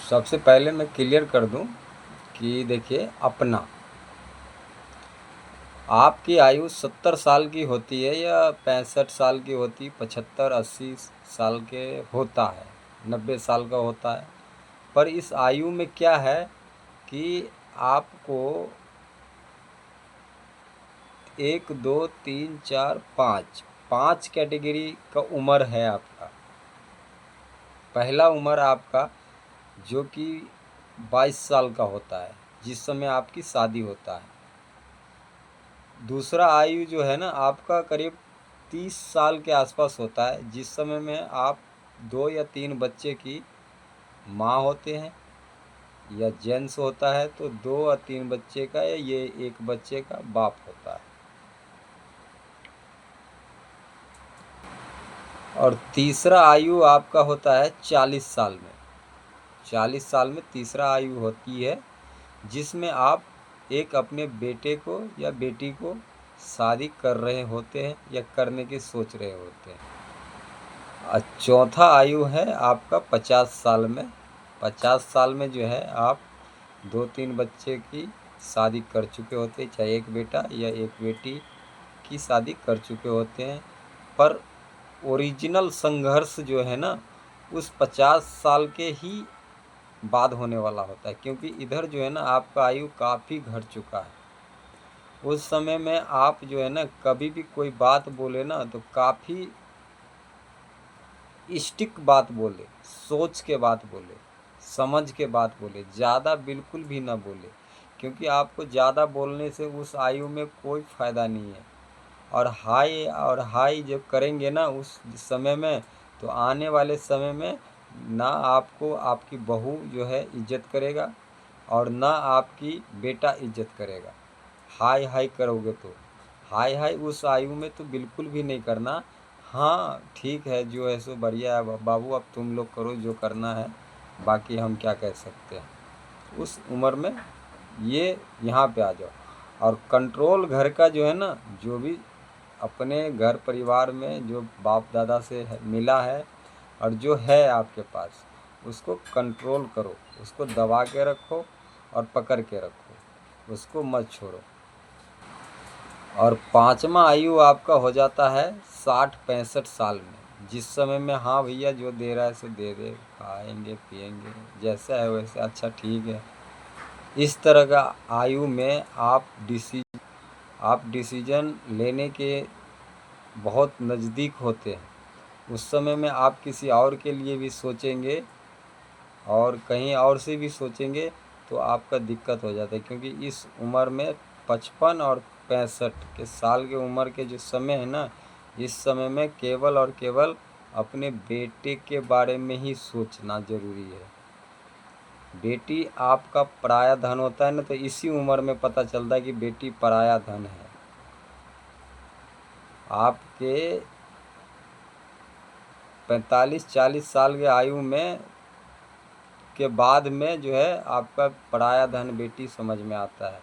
सबसे पहले मैं क्लियर कर दूं कि देखिए, अपना आपकी आयु 70 साल की होती है या 65 साल की होती, 75 80 साल के होता है, 90 साल का होता है। पर इस आयु में क्या है कि आपको 1 2 3 4 5 कैटेगरी का उम्र है आपका। पहला उम्र आपका जो कि 22 साल का होता है, जिस समय आपकी शादी होता है। दूसरा आयु जो है ना आपका करीब 30 साल के आसपास होता है, जिस समय में आप 2 या 3 बच्चे की माँ होते हैं, या जेंट्स होता है तो 2 या 3 बच्चे का या ये एक बच्चे का बाप होता है। और तीसरा आयु आपका होता है 40 साल में। 40 साल में तीसरा आयु होती है, जिसमें आप एक अपने बेटे को या बेटी को शादी कर रहे होते हैं या करने की सोच रहे होते हैं। और चौथा आयु है आपका 50 साल में। 50 साल में जो है आप 2-3 बच्चे की शादी कर चुके होते हैं, चाहे एक बेटा या एक बेटी की शादी कर चुके होते हैं। पर ओरिजिनल संघर्ष जो है ना उस 50 साल के ही बाद होने वाला होता है, क्योंकि इधर जो है ना आपका आयु काफ़ी घट चुका है। उस समय में आप जो है ना कभी भी कोई बात बोले ना तो काफ़ी स्टिक बात बोले, सोच के बात बोले, समझ के बात बोले, ज़्यादा बिल्कुल भी ना बोले, क्योंकि आपको ज़्यादा बोलने से उस आयु में कोई फ़ायदा नहीं है। और हाई जब करेंगे ना उस समय में, तो आने वाले समय में ना आपको आपकी बहू जो है इज्जत करेगा और ना आपकी बेटा इज्जत करेगा। हाई करोगे तो हाई उस आयु में तो बिल्कुल भी नहीं करना। हाँ ठीक है, जो है सो बढ़िया है बाबू, अब तुम लोग करो जो करना है, बाकी हम क्या कह सकते हैं। उस उम्र में ये यहाँ पे आ जाओ। और कंट्रोल घर का जो है ना, जो भी अपने घर परिवार में जो बाप दादा से मिला है और जो है आपके पास, उसको कंट्रोल करो, उसको दबा के रखो और पकड़ के रखो, उसको मत छोड़ो। और पाँचवा आयु आपका हो जाता है 60-65 साल में, जिस समय में हाँ भैया जो दे रहा है सो दे दे, खाएंगे पिएंगे, जैसा है वैसे, अच्छा ठीक है। इस तरह का आयु में आप डिसीजन लेने के बहुत नज़दीक होते हैं। उस समय में आप किसी और के लिए भी सोचेंगे और कहीं और से भी सोचेंगे तो आपका दिक्कत हो जाता है, क्योंकि इस उम्र में 55 और 65 के साल के उम्र के जो समय है ना, इस समय में केवल और केवल अपने बेटे के बारे में ही सोचना ज़रूरी है। बेटी आपका पराया धन होता है ना, तो इसी उम्र में पता चलता है कि बेटी पराया धन है। आपके 45-40 साल के आयु में के बाद में जो है आपका पराया धन बेटी समझ में आता है।